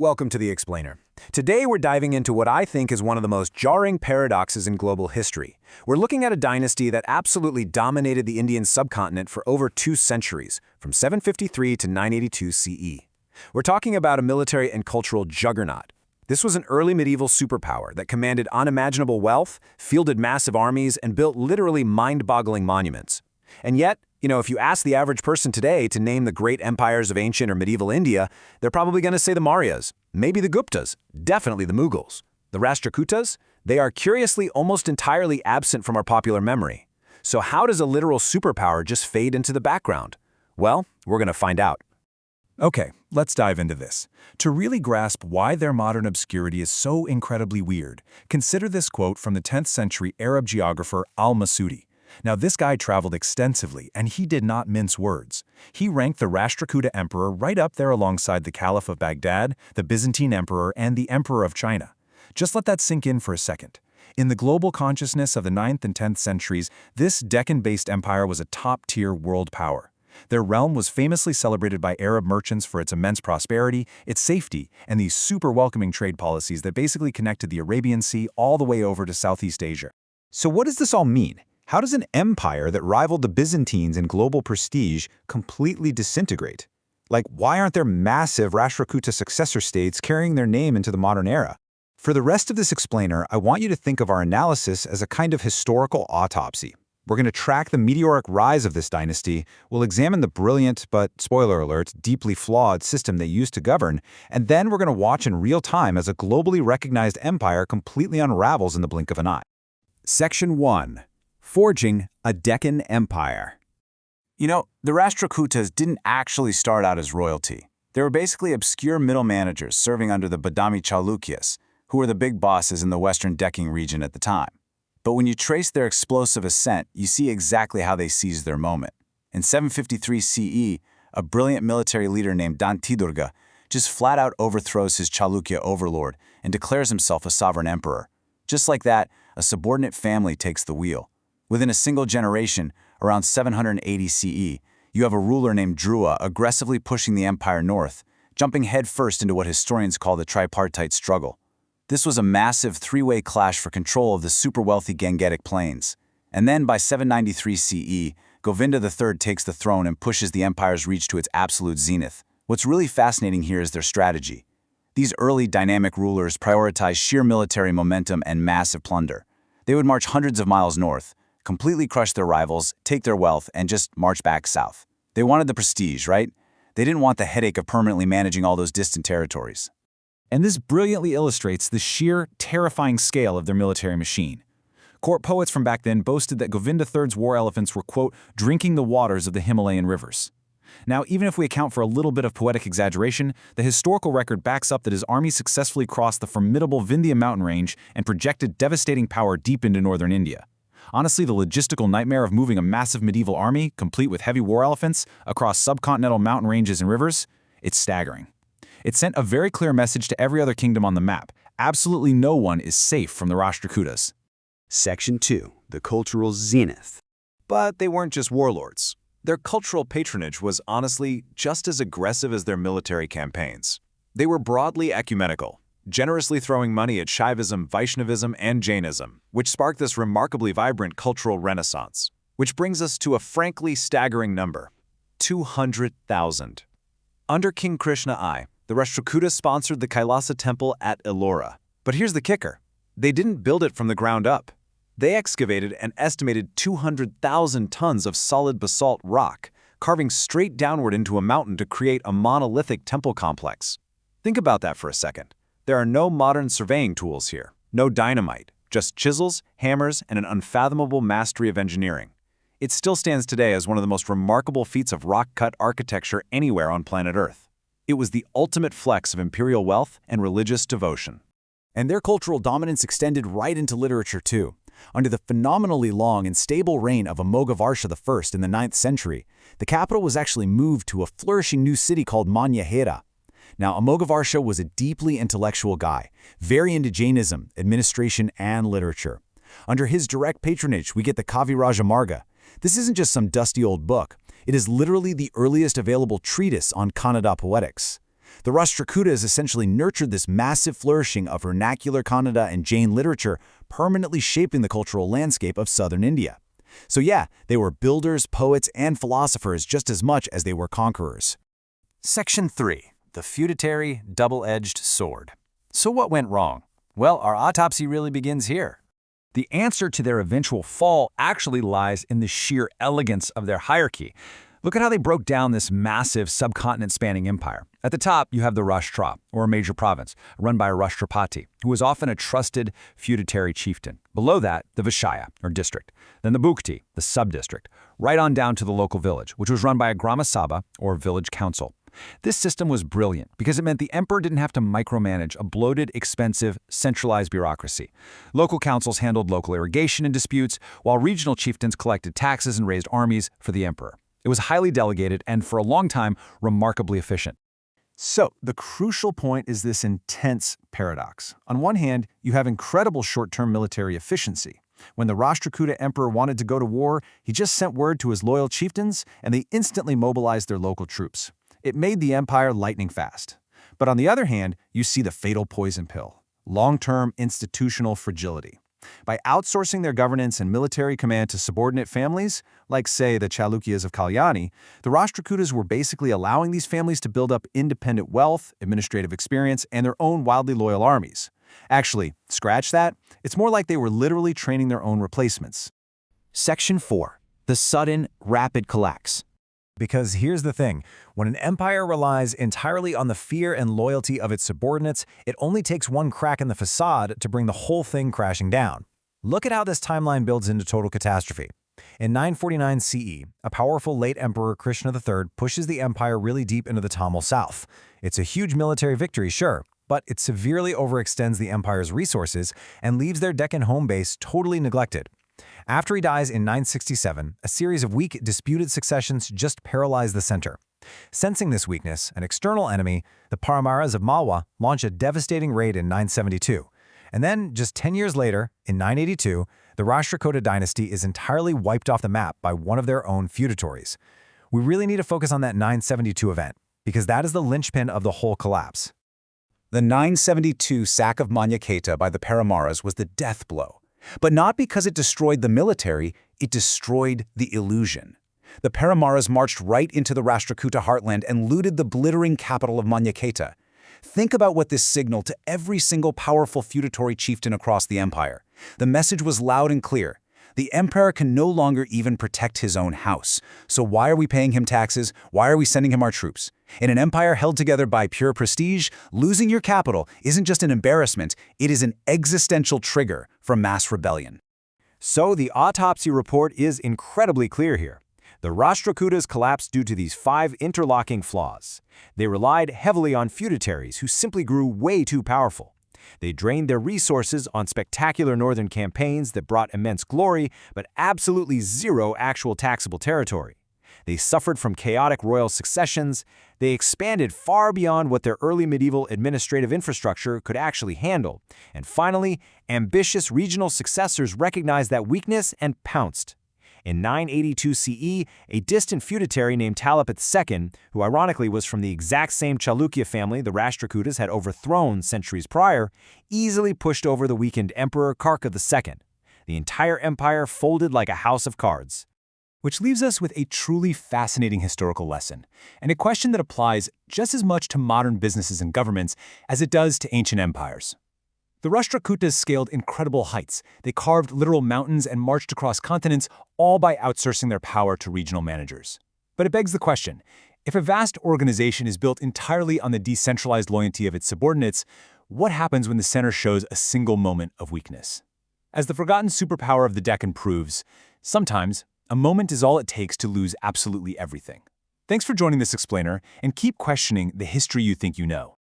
Welcome to The Explainer. Today we're diving into what I think is one of the most jarring paradoxes in global history. We're looking at a dynasty that absolutely dominated the Indian subcontinent for over 2 centuries, from 753 to 982 CE. We're talking about a military and cultural juggernaut. This was an early medieval superpower that commanded unimaginable wealth, fielded massive armies, and built literally mind-boggling monuments. And yet, if you ask the average person today to name the great empires of ancient or medieval India, they're probably going to say the Mauryas, maybe the Guptas, definitely the Mughals. The RashtraKutas, they are curiously almost entirely absent from our popular memory. So how does a literal superpower just fade into the background? Well, we're going to find out. Okay, let's dive into this. To really grasp why their modern obscurity is so incredibly weird, consider this quote from the 10th century Arab geographer al-Masudi. Now, this guy traveled extensively, and he did not mince words. He ranked the RashtraKuta emperor right up there alongside the Caliph of Baghdad, the Byzantine emperor, and the emperor of China. Just let that sink in for a second. In the global consciousness of the 9th and 10th centuries, this Deccan-based empire was a top-tier world power. Their realm was famously celebrated by Arab merchants for its immense prosperity, its safety, and these super welcoming trade policies that basically connected the Arabian Sea all the way over to Southeast Asia. So what does this all mean? How does an empire that rivaled the Byzantines in global prestige completely disintegrate? Like, why aren't there massive RashtraKuta successor states carrying their name into the modern era? For the rest of this explainer, I want you to think of our analysis as a kind of historical autopsy. We're going to track the meteoric rise of this dynasty, we'll examine the brilliant, but spoiler alert, deeply flawed system they used to govern, and then we're going to watch in real time as a globally recognized empire completely unravels in the blink of an eye. Section 1. Forging a Deccan Empire. The RashtraKutas didn't actually start out as royalty. They were basically obscure middle managers serving under the Western Chalukyas, who were the big bosses in the Western Deccan region at the time. But when you trace their explosive ascent, you see exactly how they seized their moment. In 753 CE, a brilliant military leader named Dantidurga just flat out overthrows his Chalukya overlord and declares himself a sovereign emperor. Just like that, a subordinate family takes the wheel. Within a single generation, around 780 CE, you have a ruler named Drua aggressively pushing the empire north, jumping headfirst into what historians call the tripartite struggle. This was a massive 3-way clash for control of the super-wealthy Gangetic plains. And then by 793 CE, Govinda III takes the throne and pushes the empire's reach to its absolute zenith. What's really fascinating here is their strategy. These early dynamic rulers prioritized sheer military momentum and massive plunder. They would march hundreds of miles north, completely crush their rivals, take their wealth, and just march back south. They wanted the prestige, right? They didn't want the headache of permanently managing all those distant territories. And this brilliantly illustrates the sheer, terrifying scale of their military machine. Court poets from back then boasted that Govinda III's war elephants were, quote, drinking the waters of the Himalayan rivers. Now, even if we account for a little bit of poetic exaggeration, the historical record backs up that his army successfully crossed the formidable Vindhya mountain range and projected devastating power deep into northern India. Honestly, the logistical nightmare of moving a massive medieval army, complete with heavy war elephants, across subcontinental mountain ranges and rivers, it's staggering. It sent a very clear message to every other kingdom on the map. Absolutely no one is safe from the RashtraKutas. Section 2. The cultural zenith. But they weren't just warlords. Their cultural patronage was honestly just as aggressive as their military campaigns. They were broadly ecumenical, generously throwing money at Shaivism, Vaishnavism, and Jainism, which sparked this remarkably vibrant cultural renaissance. Which brings us to a frankly staggering number: 200,000. Under King Krishna I, the RashtraKuta sponsored the Kailasa temple at Ellora. But here's the kicker. They didn't build it from the ground up. They excavated an estimated 200,000 tons of solid basalt rock, carving straight downward into a mountain to create a monolithic temple complex. Think about that for a second. There are no modern surveying tools here, no dynamite, just chisels, hammers, and an unfathomable mastery of engineering. It still stands today as one of the most remarkable feats of rock-cut architecture anywhere on planet Earth. It was the ultimate flex of imperial wealth and religious devotion. And their cultural dominance extended right into literature too. Under the phenomenally long and stable reign of Amoghavarsha I in the 9th century, the capital was actually moved to a flourishing new city called Manyakhera. Now, Amoghavarsha was a deeply intellectual guy, very into Jainism, administration, and literature. Under his direct patronage, we get the Kaviraj. This isn't just some dusty old book. It is literally the earliest available treatise on Kannada poetics. The RashtraKutas essentially nurtured this massive flourishing of vernacular Kannada and Jain literature, permanently shaping the cultural landscape of southern India. So yeah, they were builders, poets, and philosophers just as much as they were conquerors. Section 3. The feudatory double-edged sword. So what went wrong? Well, our autopsy really begins here. The answer to their eventual fall actually lies in the sheer elegance of their hierarchy. Look at how they broke down this massive subcontinent-spanning empire. At the top, you have the Rashtra, or a major province, run by a Rashtrapati, who was often a trusted feudatory chieftain. Below that, the Vishaya, or district. Then the Bhukti, the sub-district, right on down to the local village, which was run by a Grama Sabha, or village council. This system was brilliant because it meant the emperor didn't have to micromanage a bloated, expensive, centralized bureaucracy. Local councils handled local irrigation and disputes, while regional chieftains collected taxes and raised armies for the emperor. It was highly delegated and, for a long time, remarkably efficient. So, the crucial point is this intense paradox. On one hand, you have incredible short-term military efficiency. When the RashtraKuta emperor wanted to go to war, he just sent word to his loyal chieftains, and they instantly mobilized their local troops. It made the empire lightning fast. But on the other hand, you see the fatal poison pill: long-term institutional fragility. By outsourcing their governance and military command to subordinate families, like, say, the Chalukyas of Kalyani, the RashtraKutas were basically allowing these families to build up independent wealth, administrative experience, and their own wildly loyal armies. Actually, scratch that, it's more like they were literally training their own replacements. Section 4. The sudden, rapid collapse. Because here's the thing, when an empire relies entirely on the fear and loyalty of its subordinates, it only takes one crack in the facade to bring the whole thing crashing down. Look at how this timeline builds into total catastrophe. In 949 CE, a powerful late emperor Krishna III pushes the empire really deep into the Tamil south. It's a huge military victory, sure, but it severely overextends the empire's resources and leaves their Deccan home base totally neglected. After he dies in 967, a series of weak, disputed successions just paralyze the center. Sensing this weakness, an external enemy, the Paramaras of Malwa, launch a devastating raid in 972. And then, just 10 years later, in 982, the RashtraKuta dynasty is entirely wiped off the map by one of their own feudatories. We really need to focus on that 972 event, because that is the linchpin of the whole collapse. The 972 sack of Manyaketa by the Paramaras was the death blow. But not because it destroyed the military, it destroyed the illusion. The Paramaras marched right into the RashtraKuta heartland and looted the glittering capital of Manyaketa. Think about what this signaled to every single powerful feudatory chieftain across the empire. The message was loud and clear. The emperor can no longer even protect his own house. So why are we paying him taxes? Why are we sending him our troops? In an empire held together by pure prestige, losing your capital isn't just an embarrassment, it is an existential trigger for mass rebellion. So the autopsy report is incredibly clear here. The RashtraKutas collapsed due to these 5 interlocking flaws. They relied heavily on feudatories who simply grew way too powerful. They drained their resources on spectacular northern campaigns that brought immense glory, but absolutely zero actual taxable territory. They suffered from chaotic royal successions. They expanded far beyond what their early medieval administrative infrastructure could actually handle. And finally, ambitious regional successors recognized that weakness and pounced. In 982 CE, a distant feudatory named Talapat II, who ironically was from the exact same Chalukya family the RashtraKutas had overthrown centuries prior, easily pushed over the weakened emperor Karka II. The entire empire folded like a house of cards. Which leaves us with a truly fascinating historical lesson, and a question that applies just as much to modern businesses and governments as it does to ancient empires. The RashtraKutas scaled incredible heights. They carved literal mountains and marched across continents, all by outsourcing their power to regional managers. But it begs the question, if a vast organization is built entirely on the decentralized loyalty of its subordinates, what happens when the center shows a single moment of weakness? As the forgotten superpower of the Deccan proves, sometimes a moment is all it takes to lose absolutely everything. Thanks for joining this explainer, and keep questioning the history you think you know.